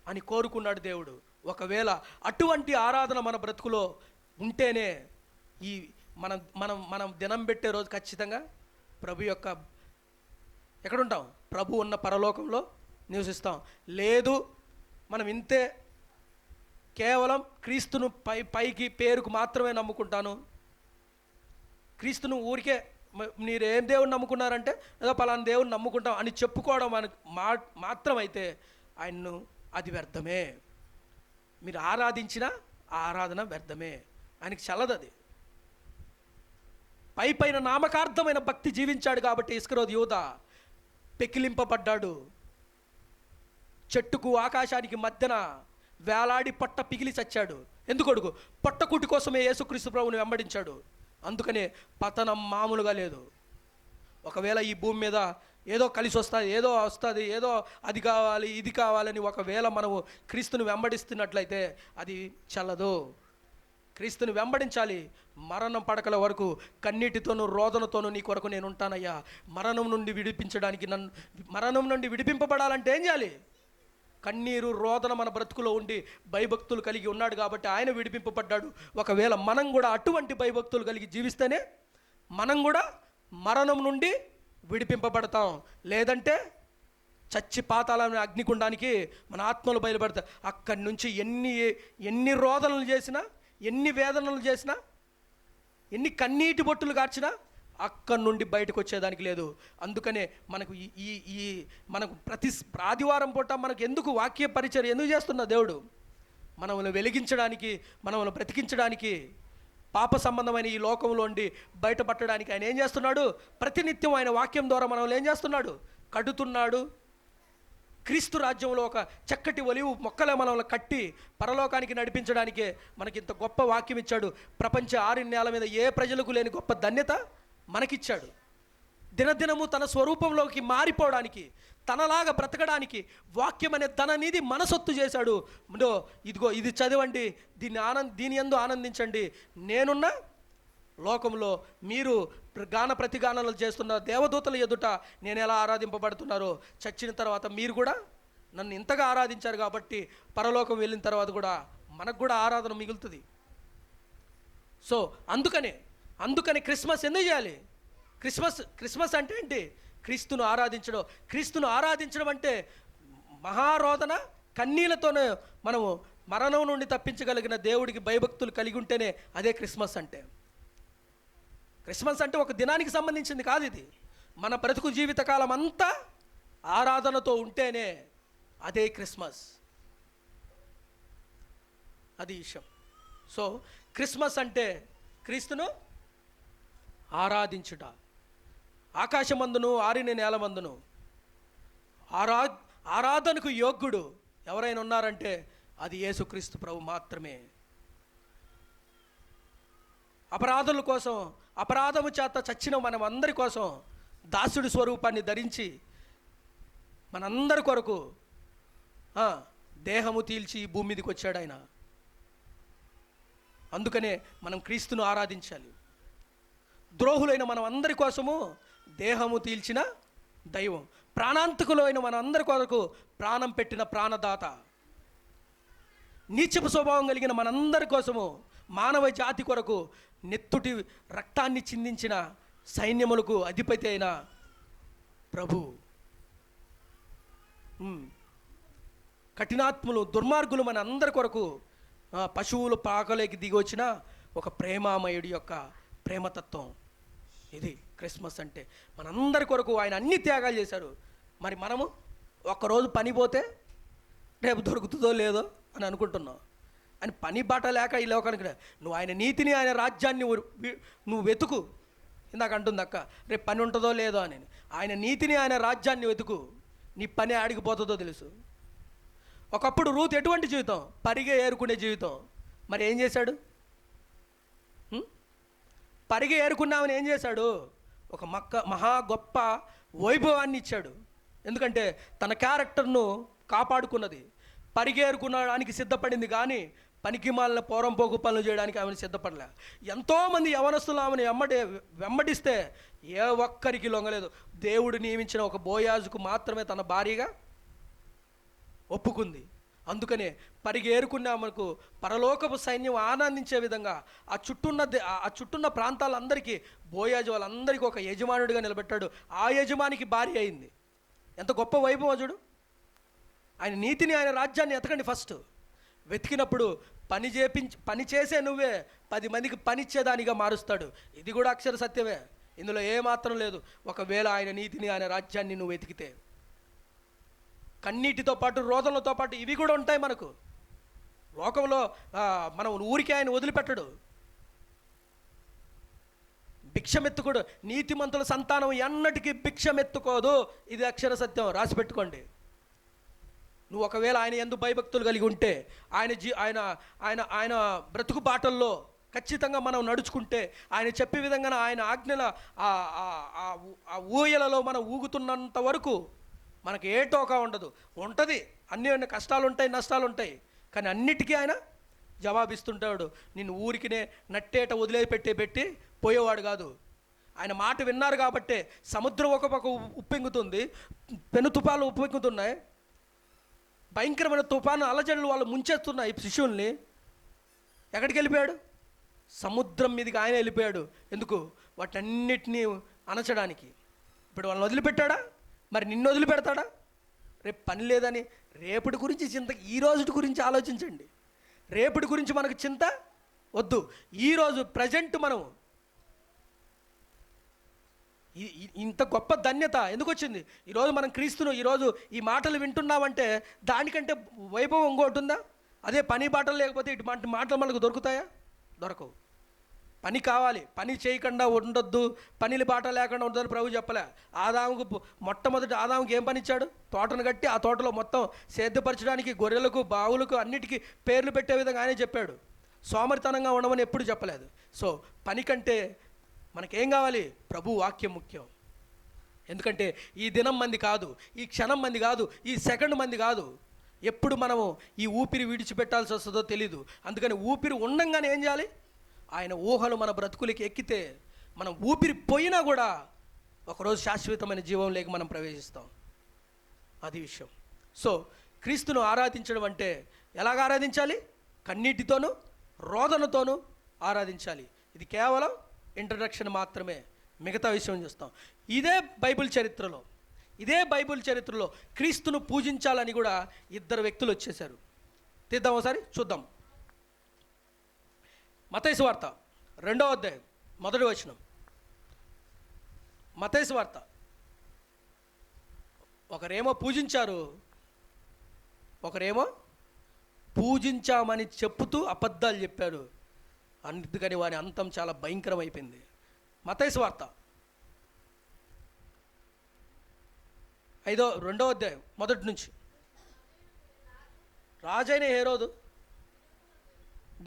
అని కోరుకున్నాడు దేవుడు. ఒకవేళ అటువంటి ఆరాధన మన బ్రతుకులో ఉంటేనే ఈ మనం మనం మనం దినం పెట్టే రోజు ఖచ్చితంగా ప్రభు యొక్క ఎక్కడుంటాం? ప్రభు ఉన్న పరలోకంలో నివసిస్తాం. లేదు మనం ఇంతే కేవలం క్రీస్తును పైకి పేరుకు మాత్రమే నమ్ముకుంటాను, క్రీస్తును ఊరికే మీరు ఏం దేవుని నమ్ముకున్నారంటే ఏదో పలానా దేవుని నమ్ముకుంటాం అని చెప్పుకోవడం మనకు మాత్రమైతే ఆయన్ను అది వ్యర్థమే. మీరు ఆరాధించిన ఆరాధన వ్యర్థమే, ఆయనకి చల్లదు అది. పైన నామకార్థమైన భక్తి జీవించాడు కాబట్టి ఇస్కరియోతు యూద పెకిలింపబడ్డాడు. చెట్టుకు ఆకాశానికి మధ్యన వేలాడి పొట్ట పిగిలి చచ్చాడు. ఎందుకొడుకు? పొట్టకూటి కోసమే యేసుక్రీస్తు ప్రభువుని వెంబడించాడు. అందుకనే పతనం మామూలుగా లేదు. ఒకవేళ ఈ భూమి మీద ఏదో కలిసి వస్తుంది, ఏదో అది కావాలి ఇది కావాలని ఒకవేళ మనము క్రీస్తుని వెంబడిస్తున్నట్లయితే అది చల్లదు. క్రీస్తుని వెంబడించాలి. మరణం పడకల వరకు కన్నీటితోనూ రోదనతోనూ నీ కొరకు నేను ఉంటానయ్యా. మరణం నుండి విడిపింపబడాలంటే ఏం చేయాలి? కన్నీరు రోదన మన బ్రతుకులో ఉండి భయభక్తులు కలిగి ఉన్నాడు కాబట్టి ఆయన విడిపింపబడ్డాడు. ఒకవేళ మనం కూడా అటువంటి భయభక్తులు కలిగి జీవిస్తేనే మనం కూడా మరణం నుండి విడిపింపబడతాం. లేదంటే చచ్చి పాతాళమైన అగ్నిగుండానికి మన ఆత్మలు బయలుపడతాయి. అక్కడి నుంచి ఎన్ని రోదనలు చేసినా, ఎన్ని వేదనలు చేసినా, ఎన్ని కన్నీటి బొట్టులు కార్చినా అక్కడి నుండి బయటకు వచ్చేదానికి లేదు. అందుకనే మనకు మనకు ప్రతి ఆదివారం పూట మనకు ఎందుకు వాక్య పరిచయం ఎందుకు చేస్తున్న దేవుడు? మనల్ని వెలిగించడానికి, మనల్ని బ్రతికించడానికి, పాప సంబంధమైన ఈ లోకంలో ఉండి బయటపట్టడానికి ఆయన ఏం చేస్తున్నాడు? ప్రతినిత్యం ఆయన వాక్యం ద్వారా మనల్ని ఏం చేస్తున్నాడు? కడుతున్నాడు. క్రీస్తు రాజ్యంలో ఒక చక్కటి ఒలివు మొక్కలే మనల్ని కట్టి పరలోకానికి నడిపించడానికే మనకి ఇంత గొప్ప వాక్యం ఇచ్చాడు. ప్రపంచ 6 నేల మీద ఏ ప్రజలకు లేని గొప్ప ధన్యత మనకిచ్చాడు. దినదినము తన స్వరూపంలోకి మారిపోవడానికి, తనలాగా బ్రతకడానికి వాక్యం అనే ధననిధి మన సొత్తు చేశాడు. ఇదిగో ఇది చదవండి, దీని యందు ఆనందించండి. నేనున్న లోకంలో మీరు గాన ప్రతిగానాలు చేస్తున్న దేవదూతల ఎదుట నేను ఎలా ఆరాధింపబడుతున్నారో, చచ్చిన తర్వాత మీరు కూడా నన్ను ఇంతగా ఆరాధించారు కాబట్టి పరలోకం వెళ్ళిన తర్వాత కూడా మనకు కూడా ఆరాధన మిగులుతుంది. సో అందుకని క్రిస్మస్ ఎందుకు చేయాలి? క్రిస్మస్ అంటే ఏంటి? క్రీస్తును ఆరాధించడం అంటే మహారోదన కన్నీళ్లతోనే మనము మరణం నుండి తప్పించగలిగిన దేవుడికి భయభక్తులు కలిగి ఉంటేనే అదే క్రిస్మస్ అంటే. క్రిస్మస్ అంటే ఒక దినానికి సంబంధించింది కాదు. ఇది మన బ్రతుకు జీవితకాలం అంతా ఆరాధనతో ఉంటేనే అదే క్రిస్మస్. అది విషయం. సో క్రిస్మస్ అంటే క్రీస్తును ఆరాధించుట. ఆకాశమందును ఆరిన నేలమందును ఆరాధనకు యోగ్యుడు ఎవరైనా ఉన్నారంటే అది యేసుక్రీస్తు ప్రభు మాత్రమే. అపరాధుల కోసం, అపరాధము చేత చచ్చిన మనం అందరి కోసం దాసుడి స్వరూపాన్ని ధరించి మనందరి కొరకు దేహము తీల్చి ఈ భూమి మీదకి వచ్చాడు ఆయన. అందుకనే మనం క్రీస్తును ఆరాధించాలి. ద్రోహులైన మనం అందరి కోసము దేహము తీల్చిన దైవం, ప్రాణాంతకులైన మన అందరి కొరకు ప్రాణం పెట్టిన ప్రాణదాత, నీచపు స్వభావం కలిగిన మనందరి కోసము మానవ జాతి కొరకు నెత్తుటి రక్తాన్ని చిందించిన సైన్యములకు అధిపతి అయిన ప్రభు, కఠినాత్ములు దుర్మార్గులు మన అందరి కొరకు పశువులు పాకలోకి దిగి వచ్చిన ఒక ప్రేమామయుడి యొక్క ప్రేమతత్వం. ఇది క్రిస్మస్ అంటే. మనందరి కొరకు ఆయన అన్ని త్యాగాలు చేశారు. మరి మనము ఒక్కరోజు పని పోతే రేపు దొరుకుతుందో లేదో అని అనుకుంటున్నాం. అని పని బాట లేక ఈ లోకానికి నువ్వు ఆయన నీతిని ఆయన రాజ్యాన్ని నువ్వు వెతుకు. ఇందాక అంటుంది అక్క, రేపు పని ఉంటుందో లేదో అని. ఆయన నీతిని ఆయన రాజ్యాన్ని వెతుకు, నీ పని ఆడిగిపోతుందో తెలుసు. ఒకప్పుడు రూత్ ఎటువంటి జీవితం? పరిగె ఏరుకునే జీవితం. మరి ఏం చేశాడు? పరిగె ఏరుకున్నామని ఏం చేశాడు? ఒక మహా గొప్ప వైభవాన్ని ఇచ్చాడు. ఎందుకంటే తన క్యారెక్టర్ను కాపాడుకున్నది. పరిగేరుకునడానికి సిద్ధపడింది కానీ పనికి మాలిన పోరంపోకు పనులు చేయడానికి ఆమెను సిద్ధపడలే. ఎంతోమంది యవనస్తులు ఆమెను వెంబడిస్తే ఏ ఒక్కరికి లొంగలేదు. దేవుడు నియమించిన ఒక బోయాజుకు మాత్రమే తన భార్యగా ఒప్పుకుంది. అందుకనే పరిగేరుకున్న ఆమెకు పరలోకపు సైన్యం ఆనందించే విధంగా ఆ చుట్టున్న ప్రాంతాలందరికీ బోయాజు వాళ్ళందరికీ ఒక యజమానుడిగా నిలబెట్టాడు. ఆ యజమానికి భార్య అయింది. ఎంత గొప్ప వైభవం చూడు. ఆయన నీతిని ఆయన రాజ్యాన్ని ఎతకండి. ఫస్ట్ వెతికినప్పుడు పని చేసే నువ్వే 10 మందికి పనిచ్చేదానిగా మారుస్తాడు. ఇది కూడా అక్షర సత్యమే, ఇందులో ఏమాత్రం లేదు. ఒకవేళ ఆయన నీతిని ఆయన రాజ్యాన్ని నువ్వు వెతికితే కన్నీటితో పాటు రోదనలతో పాటు ఇవి కూడా ఉంటాయి మనకు. లోకంలో మనం ఊరికే ఆయన వదిలిపెట్టడు. భిక్షమెత్తుకోడు. నీతిమంతుల సంతానం ఎన్నటికీ భిక్షమెత్తుకోదు. ఇది అక్షర సత్యం, రాసి పెట్టుకోండి. నువ్వు ఒకవేళ ఆయన యందు భయభక్తులు కలిగి ఉంటే, ఆయన ఆయన బ్రతుకు బాటల్లో ఖచ్చితంగా మనం నడుచుకుంటే, ఆయన చెప్పే విధంగా ఆయన ఆజ్ఞల ఆ ఊయలలో మనం ఊగుతున్నంత వరకు మనకు ఏ టోకా ఉండదు. ఉంటుంది, అన్ని కష్టాలు ఉంటాయి, నష్టాలు ఉంటాయి, కానీ అన్నిటికీ ఆయన జవాబిస్తుంటాడు. నిన్ను ఊరికినే నట్టేట పెట్టి పోయేవాడు కాదు. ఆయన మాట విన్నారు కాబట్టే సముద్రం ఒక పక్క ఉప్పెంగుతుంది, పెను తుఫాలు ఉప్పెంగుతున్నాయి, భయంకరమైన తుఫాను అలజడులు వాళ్ళు ముంచేస్తున్నాయి శిశువుల్ని. ఎక్కడికి వెళ్ళిపోయాడు? సముద్రం మీదకి ఆయన వెళ్ళిపోయాడు. ఎందుకు? వాటన్నిటినీ అణచడానికి. ఇప్పుడు వాళ్ళని వదిలిపెట్టాడా? మరి నిన్ను వదిలిపెడతాడా? రేపు పని లేదని రేపటి గురించి చింత, ఈ రోజు గురించి ఆలోచించండి. రేపటి గురించి మనకు చింత వద్దు. ఈరోజు ప్రజెంట్ మనం ఇంత గొప్ప ధన్యత ఎందుకు వచ్చింది? ఈరోజు మనం క్రీస్తును ఈరోజు ఈ మాటలు వింటున్నామంటే దానికంటే వైభవం ఇంకోటి ఉందా? అదే పని బాటలు లేకపోతే ఇటువంటి మాటలు మనకు దొరుకుతాయా? దొరకవు. పని కావాలి. పని చేయకుండా ఉండొద్దు, పనిని బాట లేకుండా ఉండదని ప్రభు చెప్పలే. మొట్టమొదటి ఆదాముకి ఏం పని ఇచ్చాడు? తోటను కట్టి ఆ తోటలో మొత్తం సేద్యపరచడానికి గొర్రెలకు, బావులకు అన్నిటికీ పేర్లు పెట్టే విధంగా ఆయనే చెప్పాడు. సోమరితనంగా ఉండమని ఎప్పుడు చెప్పలేదు. సో పని కంటే మనకేం కావాలి? ప్రభు వాక్యం ముఖ్యం. ఎందుకంటే ఈ దినం మంది కాదు, ఈ క్షణం మంది కాదు, ఈ సెకండ్ మంది కాదు. ఎప్పుడు మనము ఈ ఊపిరి విడిచిపెట్టాల్సి వస్తుందో తెలీదు. అందుకని ఊపిరి ఉండంగానే ఏం చేయాలి? ఆయన ఊహలు మన బ్రతుకులకి ఎక్కితే మనం ఊపిరి పోయినా కూడా ఒకరోజు శాశ్వతమైన జీవం లేక మనం ప్రవేశిస్తాం. అది విషయం. సో క్రీస్తును ఆరాధించడం అంటే ఎలాగ ఆరాధించాలి? కన్నీటితోనూ రోదనతోనూ ఆరాధించాలి. ఇది కేవలం ఇంట్రడక్షన్ మాత్రమే. మిగతా విషయం చూస్తాం. ఇదే బైబిల్ చరిత్రలో క్రీస్తును పూజించాలని కూడా 2 వ్యక్తులు వచ్చేసారు. తీద్దాం ఒకసారి, చూద్దాం. మత్తయి సువార్త 2వ అధ్యాయం 1వ వచనం. మత్తయి సువార్త ఒకరేమో పూజించారు, ఒకరేమో పూజించామని చెప్పుతూ అబద్ధాలు చెప్పారు. అందుకని వారి అంతం చాలా భయంకరమైపోయింది. మత్తయి సువార్త 2వ అధ్యాయం మొదటి నుంచి. రాజైన హేరోదు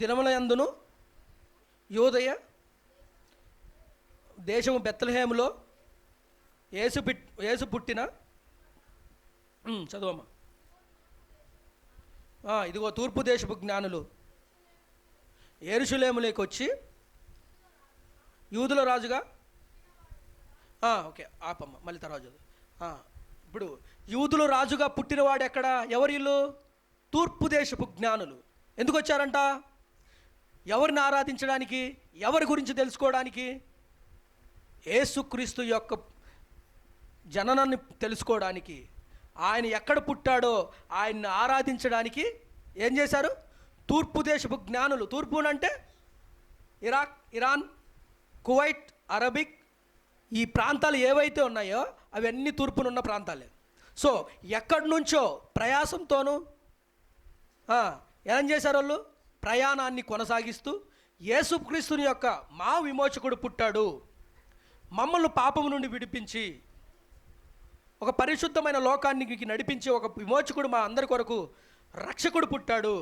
దినముల యందును యూదయ దేశము బెత్లెహేములో యేసు పుట్టిన చదువమ్మా. ఇదిగో తూర్పు దేశపు జ్ఞానులు యెరూషలేములోకి వచ్చి యూదుల రాజుగా ఓకే ఆపమ్మ మళ్ళీ తర్వాత ఇప్పుడు యూదుల రాజుగా పుట్టినవాడు ఎక్కడ? ఎవరి ఇల్లు? తూర్పు దేశపు జ్ఞానులు. ఎందుకు వచ్చారంట? ఎవరిని ఆరాధించడానికి, ఎవరి గురించి తెలుసుకోవడానికి? యేసుక్రీస్తు యొక్క జననాన్ని తెలుసుకోవడానికి, ఆయన ఎక్కడ పుట్టాడో ఆయన్ని ఆరాధించడానికి ఏం చేశారు? తూర్పు దేశపు జ్ఞానులు. తూర్పు అంటే ఇరాక్, ఇరాన్, కువైట్, అరబిక్ ఈ ప్రాంతాలు ఏవైతే ఉన్నాయో అవన్నీ తూర్పునున్న ప్రాంతాలే. సో ఎక్కడి నుంచో ప్రయాసంతోనూ ఏం చేశారు వాళ్ళు? ప్రయాణాన్ని కొనసాగిస్తూ యేసుక్రీస్తుని యొక్క మా విమోచకుడు పుట్టాడు, మమ్మల్ని పాపము నుండి విడిపించి ఒక పరిశుద్ధమైన లోకానికి నడిపించి ఒక విమోచకుడు మా అందరి కొరకు రక్షకుడు పుట్టాడు,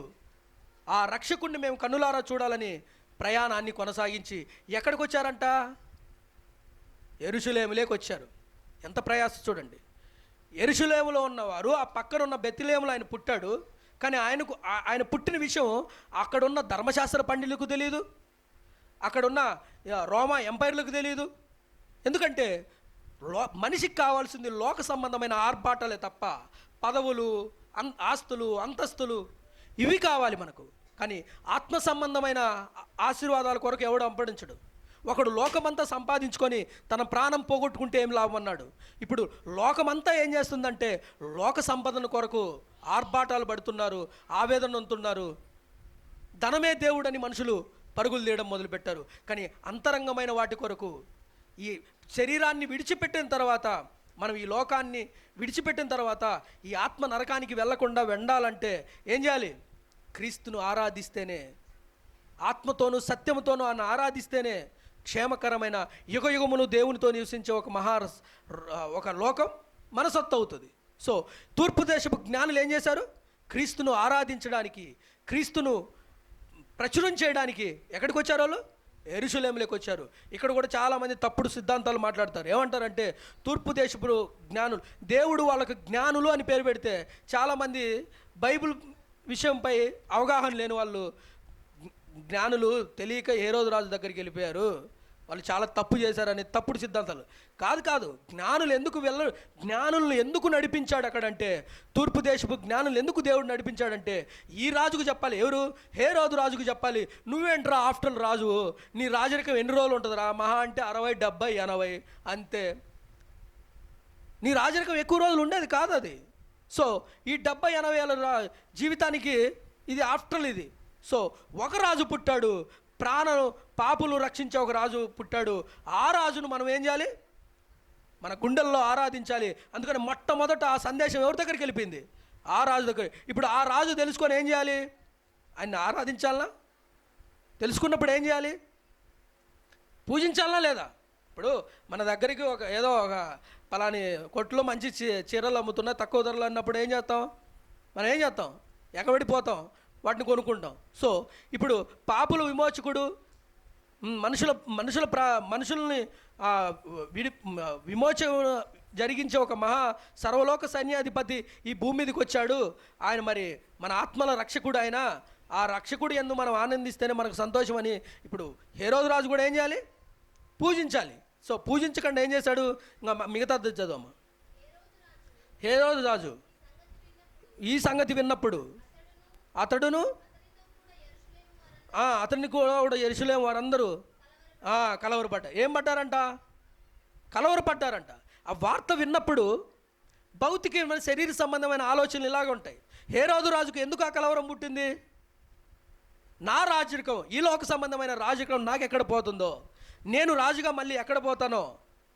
ఆ రక్షకుడిని మేము కన్నులారా చూడాలని ప్రయాణాన్ని కొనసాగించి ఎక్కడికి వచ్చారంట? యెరూషలేములోకి వచ్చారు. ఎంత ప్రయాస చూడండి. యెరూషలేములో ఉన్నవారు ఆ పక్కన ఉన్న బెత్లెహేములో ఆయన పుట్టాడు, కానీ ఆయన పుట్టిన విషయం అక్కడున్న ధర్మశాస్త్ర పండితులకు తెలియదు, అక్కడున్న రోమా ఎంపైర్లకు తెలియదు. ఎందుకంటే మనిషికి కావాల్సింది లోక సంబంధమైన ఆర్భాటాలే తప్ప పదవులు, ఆస్తులు, అంతస్తులు ఇవి కావాలి మనకు. కానీ ఆత్మ సంబంధమైన ఆశీర్వాదాల కొరకు ఎవడు అంపడించడు. ఒకడు లోకమంతా సంపాదించుకొని తన ప్రాణం పోగొట్టుకుంటే ఏం లాభం అన్నాడు. ఇప్పుడు లోకమంతా ఏం చేస్తుందంటే లోక సంపదన కొరకు ఆర్భాటాలు పడుతున్నారు, ఆవేదన పొందుతున్నారు. ధనమే దేవుడని మనుషులు పరుగులు తీయడం మొదలుపెట్టారు. కానీ అంతరంగమైన వాటి కొరకు ఈ శరీరాన్ని విడిచిపెట్టిన తర్వాత, మనం ఈ లోకాన్ని విడిచిపెట్టిన తర్వాత ఈ ఆత్మ నరకానికి వెళ్లకుండా వెండాలంటే ఏం చేయాలి? క్రీస్తును ఆరాధిస్తేనే, ఆత్మతోనూ సత్యముతోనూ ఆయన ఆరాధిస్తేనే క్షేమకరమైన యుగయుగమును దేవునితో నివసించే ఒక లోకం మన సొత్తు అవుతుంది. సో తూర్పు దేశపు జ్ఞానులు ఏం చేశారు? క్రీస్తును ఆరాధించడానికి, క్రీస్తును ప్రచురం చేయడానికి ఎక్కడికి వచ్చారు? వాళ్ళు యెరూషలేములోకి వచ్చారు. ఇక్కడ కూడా చాలామంది తప్పుడు సిద్ధాంతాలు మాట్లాడతారు. ఏమంటారంటే తూర్పు దేశపు జ్ఞానులు, దేవుడు వాళ్ళకు జ్ఞానులు అని పేరు పెడితే చాలామంది బైబిల్ విషయంపై అవగాహన లేని వాళ్ళు జ్ఞానులు తెలియక హేరోదు రాజు దగ్గరికి వెళ్ళిపోయారు, వాళ్ళు చాలా తప్పు చేశారని తప్పుడు సిద్ధాంతాలు. కాదు, జ్ఞానులను ఎందుకు నడిపించాడు అక్కడంటే, తూర్పు దేశపు జ్ఞానులు ఎందుకు దేవుడు నడిపించాడంటే ఈ రాజుకు చెప్పాలి. ఎవరు? హేరోదు రాజుకు చెప్పాలి. నువ్వేంట్రా ఆఫ్టర్ రాజు, నీ రాజరికం ఎన్ని రోజులు ఉంటుందిరా? మహా అంటే 60, 70, 80 అంతే. నీ రాజరికం ఎక్కువ రోజులు ఉండేది కాదు అది. సో ఈ 70, 80 ఏళ్ళ జీవితానికి ఇది ఆఫ్టర్ ఇది. సో ఒక రాజు పుట్టాడు, పాపులు రక్షించే ఒక రాజు పుట్టాడు. ఆ రాజును మనం ఏం చేయాలి? మన గుండెల్లో ఆరాధించాలి. అందుకని మొట్టమొదట ఆ సందేశం ఎవరి దగ్గరికి వెళ్ళిపోయింది? ఆ రాజు దగ్గర. ఇప్పుడు ఆ రాజు తెలుసుకొని ఏం చేయాలి? ఆయన్ని ఆరాధించాలనా? తెలుసుకున్నప్పుడు ఏం చేయాలి? పూజించాలనా లేదా? ఇప్పుడు మన దగ్గరికి ఏదో ఒక పలాని కొట్లో మంచి చీరలు అమ్ముతున్నా తక్కువ ధరలు అన్నప్పుడు ఏం చేస్తాం? మనం ఏం చేస్తాం? ఎక్కబడిపోతాం, వాటిని కొనుక్కుంటాం. సో ఇప్పుడు పాపుల విమోచకుడు, మనుషుల్ని విమోచన జరిగించే ఒక మహా సర్వలోక సైన్యాధిపతి ఈ భూమి మీదకి వచ్చాడు. ఆయన మరి మన ఆత్మల రక్షకుడు. ఆయన ఆ రక్షకుడు యందు మనం ఆనందిస్తేనే మనకు సంతోషం అని ఇప్పుడు హేరోదు రాజు కూడా ఏం చేయాలి? పూజించాలి. సో పూజించకుండా ఏం చేశాడు? ఇంకా మిగతా చదవమ్మ. హేరోదు రాజు ఈ సంగతి విన్నప్పుడు అతడును అతన్ని కూడా యెరూషలేము వారందరూ కలవరపడ్డారు. ఏం పడ్డారంట? కలవరపడ్డారంట. ఆ వార్త విన్నప్పుడు భౌతికమైన శరీర సంబంధమైన ఆలోచనలు ఇలాగ ఉంటాయి. హేరోదు రాజుకు ఎందుకు ఆ కలవరం పుట్టింది? నా రాజరికం, ఈ లోక సంబంధమైన రాజరికం నాకు ఎక్కడ పోతుందో, నేను రాజుగా మళ్ళీ ఎక్కడ పోతానో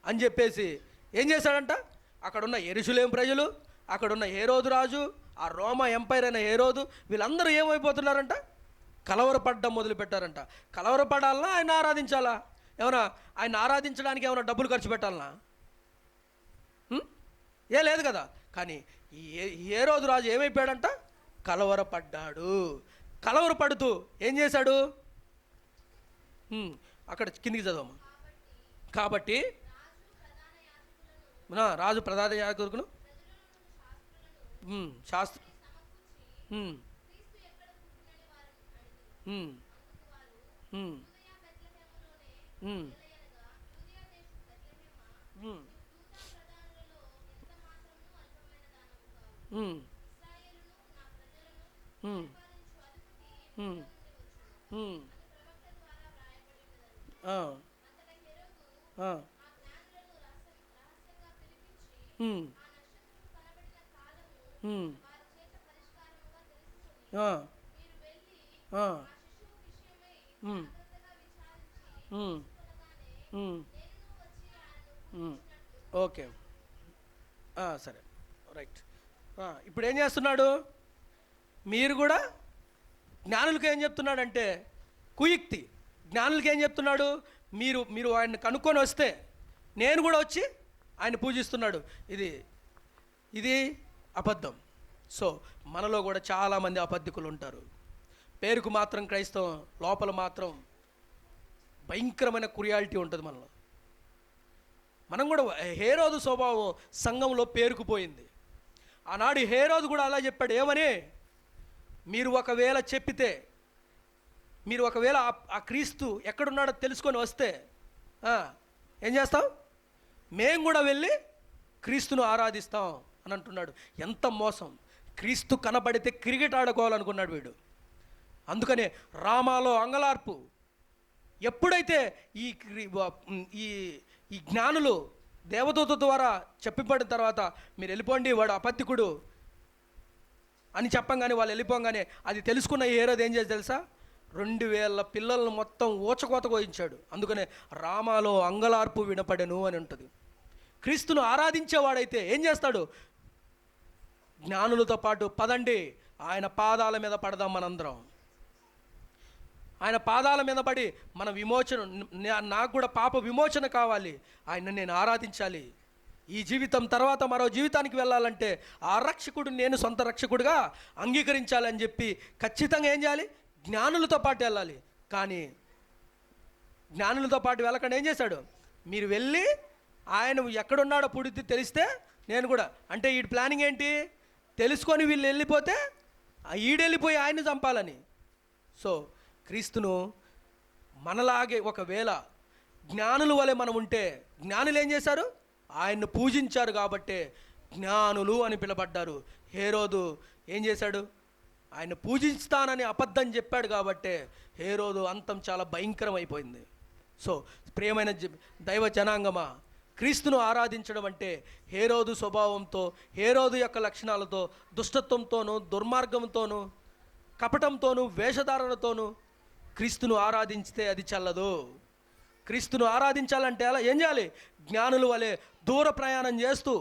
అని చెప్పేసి ఏం చేశాడంట? అక్కడున్న యెరూషలేము ప్రజలు, అక్కడున్న హేరోదు రాజు, ఆ రోమా ఎంపైర్ అయిన హేరోదు, వీళ్ళందరూ ఏమైపోతున్నారంట? కలవరపడ్డం మొదలుపెట్టారంట. కలవరపడాలనా ఆయన ఆరాధించాలా? ఏమన్నా ఆయన ఆరాధించడానికి ఏమైనా డబ్బులు ఖర్చు పెట్టాలనా? ఏ లేదు కదా. కానీ ఈ హేరోదు రాజు ఏమైపోయాడంట? కలవరపడ్డాడు. కలవరపడుతూ ఏం చేశాడు? అక్కడ కిందికి చదవమ్మా. కాబట్టి రాజు ప్రధాన యాజకులను శాస్త్ర ఓకే, సరే, రైట్. ఇప్పుడు ఏం చేస్తున్నాడు? మీరు కూడా జ్ఞానులకి ఏం చెప్తున్నాడంటే కుయుక్తి. జ్ఞానులకి ఏం చెప్తున్నాడు? మీరు మీరు ఆయన్ని కనుక్కొని వస్తే నేను కూడా వచ్చి ఆయన పూజిస్తున్నాడు. ఇది అబద్ధం. సో మనలో కూడా చాలామంది అబద్ధికులు ఉంటారు. పేరుకు మాత్రం క్రైస్తవం, లోపల మాత్రం భయంకరమైన క్రుయాలిటీ ఉంటుంది మనలో. మనం కూడా హేరోదు స్వభావం సంఘంలో పేరుకుపోయింది. ఆనాడు హేరోదు కూడా అలా చెప్పాడు. ఏమని? మీరు ఒకవేళ చెప్పితే, మీరు ఒకవేళ ఆ క్రీస్తు ఎక్కడున్నాడో తెలుసుకొని వస్తే ఏం చేస్తాం? మేము కూడా వెళ్ళి క్రీస్తును ఆరాధిస్తాం అని అంటున్నాడు. ఎంత మోసం! క్రీస్తు కనబడితే క్రికెట్ ఆడుకోవాలనుకున్నాడు వీడు. అందుకనే రామాలో అంగలార్పు. ఎప్పుడైతే ఈ ఈ జ్ఞానులు దేవదూత ద్వారా చెప్పబడిన తర్వాత మీరు వెళ్ళిపోండి, వాడు అపత్తికుడు అని చెప్పంగానే వాళ్ళు వెళ్ళిపోగానే అది తెలుసుకున్న హేరోదు ఏం చేసి తెలుసా? 2000 పిల్లలను మొత్తం ఊచకోత కోయించాడు. అందుకనే రామాలో అంగలార్పు వినపడెను అని ఉంటుంది. క్రీస్తును ఆరాధించేవాడైతే ఏం చేస్తాడు? జ్ఞానులతో పాటు పదండి ఆయన పాదాల మీద పడదాం మనందరం. ఆయన పాదాల మీద పడి మన విమోచన, నాకు కూడా పాప విమోచన కావాలి, ఆయన నేను ఆరాధించాలి. ఈ జీవితం తర్వాత మరో జీవితానికి వెళ్ళాలంటే ఆ రక్షకుడు నేను సొంత రక్షకుడిగా అంగీకరించాలని చెప్పి ఖచ్చితంగా ఏం చేయాలి? జ్ఞానులతో పాటు వెళ్ళాలి. కానీ జ్ఞానులతో పాటు వెళ్ళకుండా ఏం చేశాడు? మీరు వెళ్ళి ఆయన ఎక్కడున్నాడో పుడితే తెలిస్తే నేను కూడా, అంటే ఈ ప్లానింగ్ ఏంటి? తెలుసుకొని వీళ్ళు వెళ్ళిపోతే ఈడెళ్ళిపోయి ఆయన్ని చంపాలని. సో క్రీస్తును మనలాగే ఒకవేళ జ్ఞానుల వలె మనం ఉంటే, జ్ఞానులు ఏం చేశారు? ఆయన్ను పూజించారు కాబట్టే జ్ఞానులు అని పిలబడ్డారు. హేరోదు ఏం చేశాడు? ఆయన పూజిస్తానని అబద్ధం చెప్పాడు కాబట్టే హేరోదు అంతం చాలా భయంకరం అయిపోయింది. సో ప్రియమైన దైవ జనాంగమా, క్రీస్తును ఆరాధించడం అంటే హేరోదు స్వభావంతో, హేరోదు యొక్క లక్షణాలతో, దుష్టత్వంతోనూ, దుర్మార్గంతోనూ, కపటంతోనూ, వేషధారణతోనూ క్రీస్తును ఆరాధించితే అది చల్లదు. క్రీస్తును ఆరాధించాలంటే అలా ఏం చేయాలి? జ్ఞానుల వలె దూర ప్రయాణం చేస్తూ,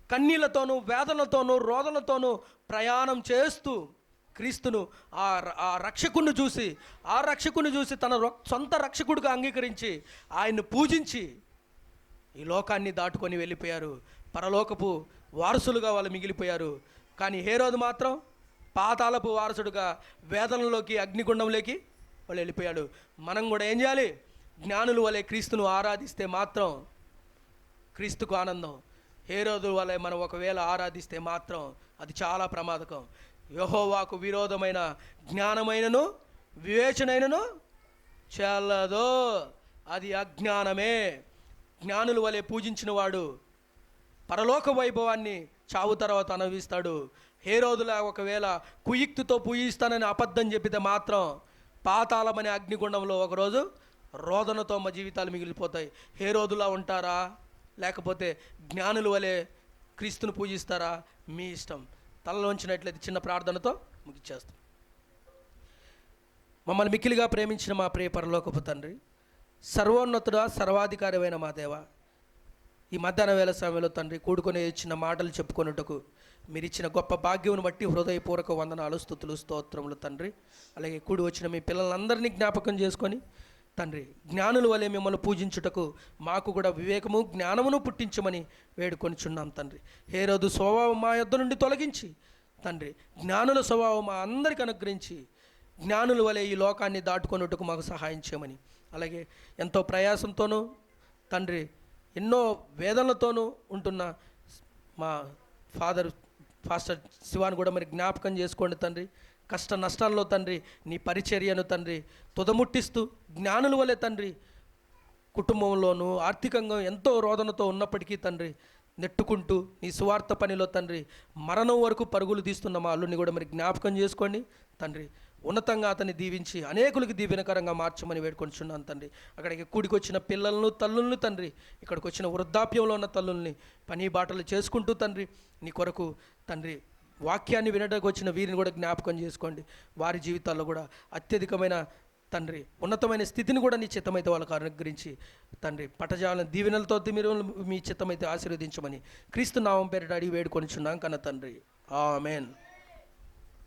కన్నీళ్లతోనూ, వేదనలతోనూ, రోదనలతోనూ ప్రయాణం చేస్తూ క్రీస్తును ఆ రక్షకుని చూసి తన సొంత రక్షకుడిగా అంగీకరించి ఆయన్ని పూజించి ఈ లోకాన్ని దాటుకొని వెళ్ళిపోయారు. పరలోకపు వారసులుగా వాళ్ళు మిగిలిపోయారు. కానీ హేరోదు మాత్రం పాతాళపు వారసుడుగా వేదనలోకి, అగ్నిగుండంలోకి వాళ్ళు వెళ్ళిపోయాడు. మనం కూడా ఏం చేయాలి? జ్ఞానుల వలె క్రీస్తును ఆరాధిస్తే మాత్రం క్రీస్తుకు ఆనందం. హేరోదు వలె మనం ఒకవేళ ఆరాధిస్తే మాత్రం అది చాలా ప్రమాదకం. యెహోవాకు విరోధమైన జ్ఞానమైనను వివేచనైనను చెల్లదు, అది అజ్ఞానమే. జ్ఞానుల వలె పూజించిన వాడు పరలోక వైభవాన్ని చావు తర్వాత అనుభవిస్తాడు. హేరోదులా ఒకవేళ కుయుక్తితో పూజిస్తానని అబద్ధం చెప్పితే మాత్రం పాతాళమనే అగ్నిగుండంలో ఒకరోజు రోదనతో మా జీవితాలు మిగిలిపోతాయి. హేరోదులా ఉంటారా, లేకపోతే జ్ఞానుల వలె క్రీస్తును పూజిస్తారా? మీ ఇష్టం. తలలోంచినట్లయితే చిన్న ప్రార్థనతో ముగిచ్చేస్తాం. మమ్మల్ని మిక్కిలిగా ప్రేమించిన మా ప్రియ పరలోకపు తండ్రి, సర్వోన్నతుడా, సర్వాధికారమైన మా దేవ, ఈ మధ్యాహ్న వేళ సమయంలో తండ్రి కూడుకొని ఇచ్చిన మాటలు చెప్పుకొనుటకు మీరు ఇచ్చిన గొప్ప భాగ్యమును బట్టి హృదయపూర్వక వందనాలు, స్తుతులు, స్తోత్రములు తండ్రి. అలాగే కూడి వచ్చిన మీ పిల్లలందరినీ జ్ఞాపకం చేసుకొని తండ్రి, జ్ఞానుల వలె మిమ్మల్ని పూజించుటకు మాకు కూడా వివేకము జ్ఞానమును పుట్టించమని వేడుకొనిచున్నాం తండ్రి. హేరోదు స్వభావం మా యొద్ద నుండి తొలగించి తండ్రి, జ్ఞానుల స్వభావం మా అందరికి అనుగ్రహించి జ్ఞానుల వలె ఈ లోకాన్ని దాటుకొనుటకు మాకు సహాయం చేయమని, అలాగే ఎంతో ప్రయాసంతోనూ తండ్రి ఎన్నో వేదనలతోనూ ఉంటున్న మా పాస్టర్ శివాని కూడా మరి జ్ఞాపకం చేసుకోండి తండ్రి. కష్ట నష్టాల్లో తండ్రి నీ పరిచర్యను తండ్రి తుదముట్టిస్తూ జ్ఞానుల వలె తండ్రి కుటుంబంలోనూ ఆర్థికంగా ఎంతో రోదనతో ఉన్నప్పటికీ తండ్రి నెట్టుకుంటూ నీ సువార్త పనిలో తండ్రి మరణం వరకు పరుగులు తీస్తున్న మా అల్లుని కూడా మరి జ్ఞాపకం చేసుకోండి తండ్రి. ఉన్నతంగా అతన్ని దీవించి అనేకులకి దీవెనకరంగా మార్చమని వేడుకొంచున్నాను తండ్రి. అక్కడికి కూడికి వచ్చిన పిల్లలను తల్లుల్ని తండ్రి, ఇక్కడికి వచ్చిన వృద్ధాప్యంలో ఉన్న తల్లుల్ని పని బాటలు చేసుకుంటూ తండ్రి నీ కొరకు తండ్రి వాక్యాన్ని వినడానికి వచ్చిన వీరిని కూడా జ్ఞాపకం చేసుకోండి. వారి జీవితాల్లో కూడా అత్యధికమైన తండ్రి ఉన్నతమైన స్థితిని కూడా నీ చిత్తమైతే వాళ్ళకు అనుగ్రహించి తండ్రి పటజాల దీవెనలతో మీరు మీ చిత్తమైతే ఆశీర్వదించమని క్రీస్తు నామం పేరిట అడిగి వేడుకొనిచున్నాం కన్న తండ్రి. ఆమేన్.